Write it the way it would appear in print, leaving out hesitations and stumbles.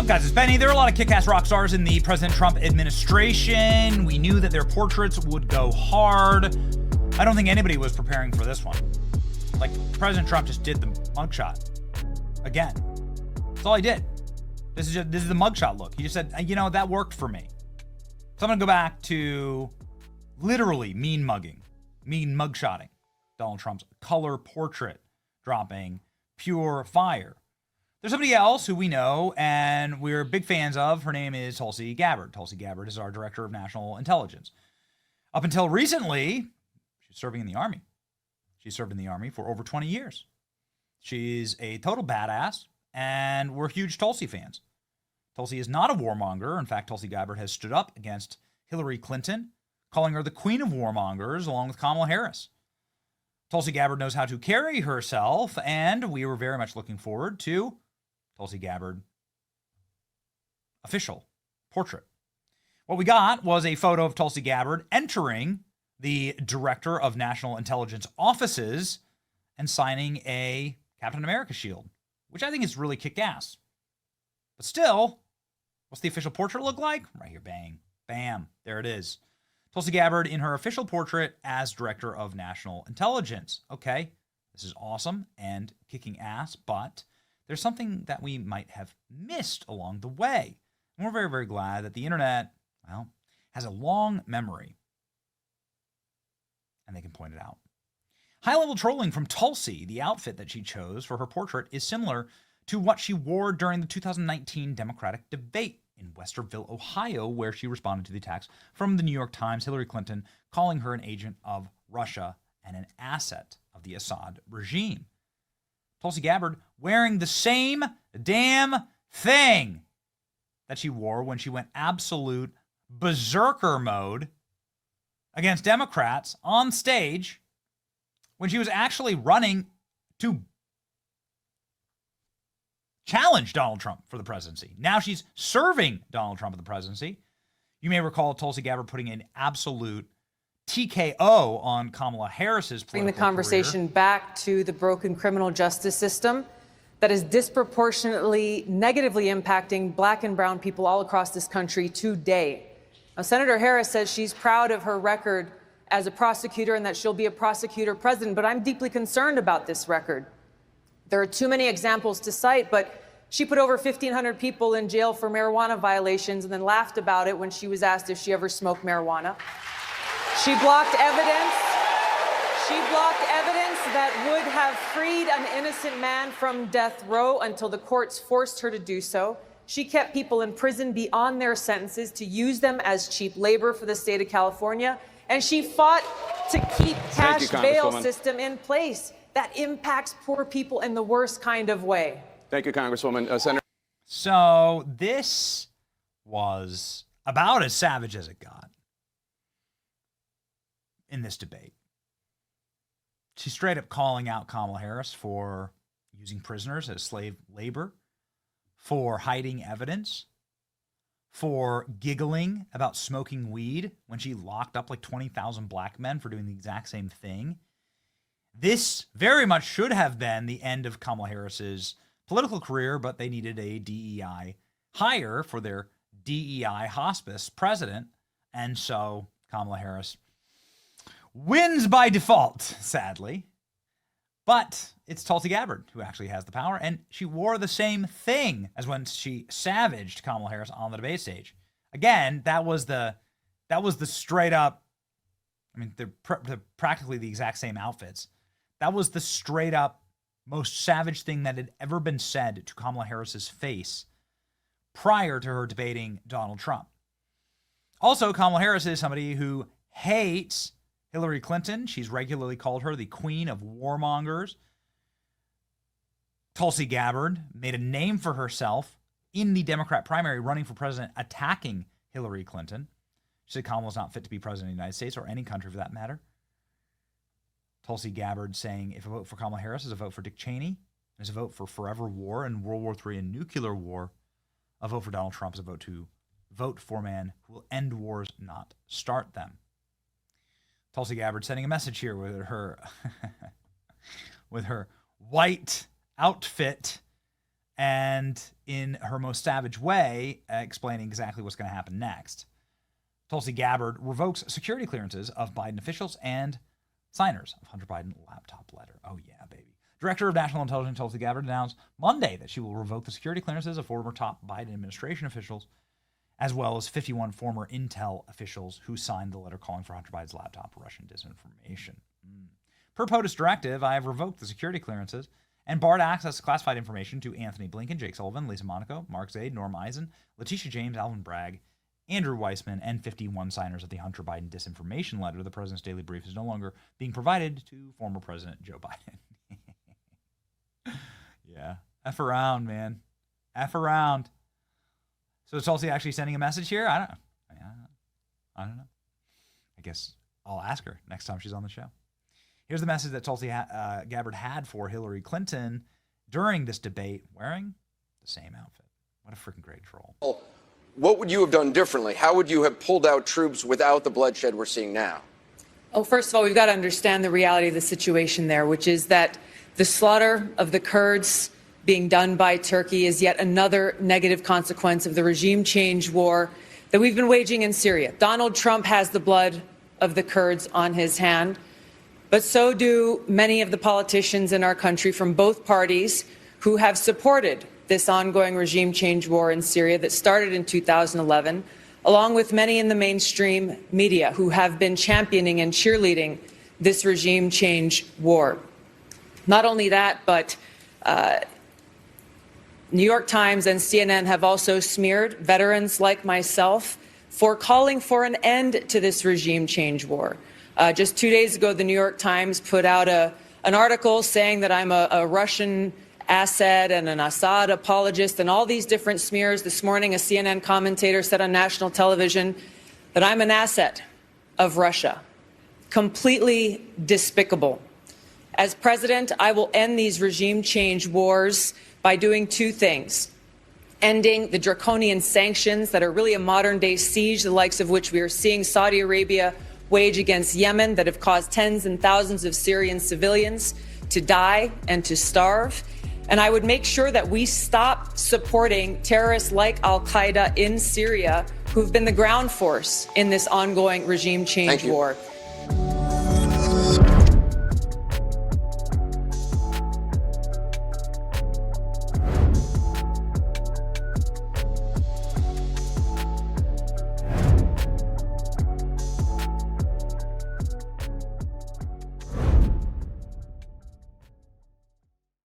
Guys, it's Benny. There are a lot of kick-ass rock stars in the President Trump administration. We knew that their portraits would go hard. I don't think anybody was preparing for this one. Like, President Trump just did the mugshot again. That's all he did. This is the mugshot look. He just said, you know, that worked for me. So I'm going to go back to literally mean mugshotting Donald Trump's color portrait, dropping pure fire. There's somebody else who we know and we're big fans of. Her name is Tulsi Gabbard. Tulsi Gabbard is our Director of National Intelligence. Up until recently, she's serving in the Army. She served in the Army for over 20 years. She's a total badass, and we're huge Tulsi fans. Tulsi is not a warmonger. In fact, Tulsi Gabbard has stood up against Hillary Clinton, calling her the queen of warmongers, along with Kamala Harris. Tulsi Gabbard knows how to carry herself, and we were very much looking forward to Tulsi Gabbard official portrait. What we got was a photo of Tulsi Gabbard entering the Director of National Intelligence offices and signing a Captain America shield, which I think is really kick-ass. But still, what's the official portrait look like? Right here, bang, bam, there it is. Tulsi Gabbard in her official portrait as Director of National Intelligence. Okay, this is awesome and kicking ass, but there's something that we might have missed along the way. And we're very, very glad that the internet, well, has a long memory, and they can point it out. High-level trolling from Tulsi. The outfit that she chose for her portrait is similar to what she wore during the 2019 Democratic debate in Westerville, Ohio, where she responded to the attacks from the New York Times, Hillary Clinton calling her an agent of Russia and an asset of the Assad regime. Tulsi Gabbard wearing the same damn thing that she wore when she went absolute berserker mode against Democrats on stage when she was actually running to challenge Donald Trump for the presidency. Now she's serving Donald Trump for the presidency. You may recall Tulsi Gabbard putting an absolute TKO on Kamala Harris's political Bring the conversation career. back to the broken criminal justice system that is disproportionately negatively impacting black and brown people all across this country today. Now, Senator Harris says she's proud of her record as a prosecutor and that she'll be a prosecutor president, but I'm deeply concerned about this record. There are too many examples to cite, but she put over 1,500 people in jail for marijuana violations and then laughed about it when she was asked if she ever smoked marijuana. She blocked evidence. She blocked evidence that would have freed an innocent man from death row until the courts forced her to do so. She kept people in prison beyond their sentences to use them as cheap labor for the state of California. And she fought to keep cash bail system in place. That impacts poor people in the worst kind of way. Thank you, Congresswoman. Senator. So this was about as savage as it got in this debate. She's straight up calling out Kamala Harris for using prisoners as slave labor, for hiding evidence, for giggling about smoking weed when she locked up like 20,000 black men for doing the exact same thing. This very much should have been the end of Kamala Harris's political career, but they needed a DEI hire for their DEI hospice president. And so Kamala Harris wins by default, sadly. But it's Tulsi Gabbard who actually has the power, and she wore the same thing as when she savaged Kamala Harris on the debate stage. Again, that was the straight up, I mean, they're practically the exact same outfits. That was the straight up most savage thing that had ever been said to Kamala Harris's face prior to her debating Donald Trump. Also, Kamala Harris is somebody who hates Hillary Clinton. She's regularly called her the queen of warmongers. Tulsi Gabbard made a name for herself in the Democrat primary running for president, attacking Hillary Clinton. She said Kamala's not fit to be president of the United States or any country for that matter. Tulsi Gabbard saying if a vote for Kamala Harris is a vote for Dick Cheney, is a vote for forever war and World War III and nuclear war, a vote for Donald Trump is a vote to vote for a man who will end wars, not start them. Tulsi Gabbard sending a message here with her with her white outfit and in her most savage way, explaining exactly what's going to happen next. Tulsi Gabbard revokes security clearances of Biden officials and signers of Hunter Biden laptop letter. Oh, yeah, baby. Director of National Intelligence Tulsi Gabbard announced Monday that she will revoke the security clearances of former top Biden administration officials, as well as 51 former intel officials who signed the letter calling for Hunter Biden's laptop Russian disinformation. Per POTUS directive, I have revoked the security clearances and barred access to classified information to Anthony Blinken, Jake Sullivan, Lisa Monaco, Mark Zaid, Norm Eisen, Letitia James, Alvin Bragg, Andrew Weissman, and 51 signers of the Hunter Biden disinformation letter. The president's daily brief is no longer being provided to former President Joe Biden. Yeah. F around, man. F around. So is Tulsi actually sending a message here? I don't know. I don't know. I guess I'll ask her next time she's on the show. Here's the message that Tulsi Gabbard had for Hillary Clinton during this debate, wearing the same outfit. What a freaking great troll. What would you have done differently? How would you have pulled out troops without the bloodshed we're seeing now? Oh, first of all, we've got to understand the reality of the situation there, which is that the slaughter of the Kurds being done by Turkey is yet another negative consequence of the regime change war that we've been waging in Syria. Donald Trump has the blood of the Kurds on his hand, but so do many of the politicians in our country from both parties who have supported this ongoing regime change war in Syria that started in 2011, along with many in the mainstream media who have been championing and cheerleading this regime change war. Not only that, but New York Times and CNN have also smeared veterans like myself for calling for an end to this regime change war. Just 2 days ago, the New York Times put out an article saying that I'm a Russian asset and an Assad apologist and all these different smears. This morning, a CNN commentator said on national television that I'm an asset of Russia. Completely despicable. As president, I will end these regime change wars by doing two things: ending the draconian sanctions that are really a modern-day siege, the likes of which we are seeing Saudi Arabia wage against Yemen, that have caused tens and thousands of Syrian civilians to die and to starve. And I would make sure that we stop supporting terrorists like al-Qaeda in Syria, who've been the ground force in this ongoing regime change war.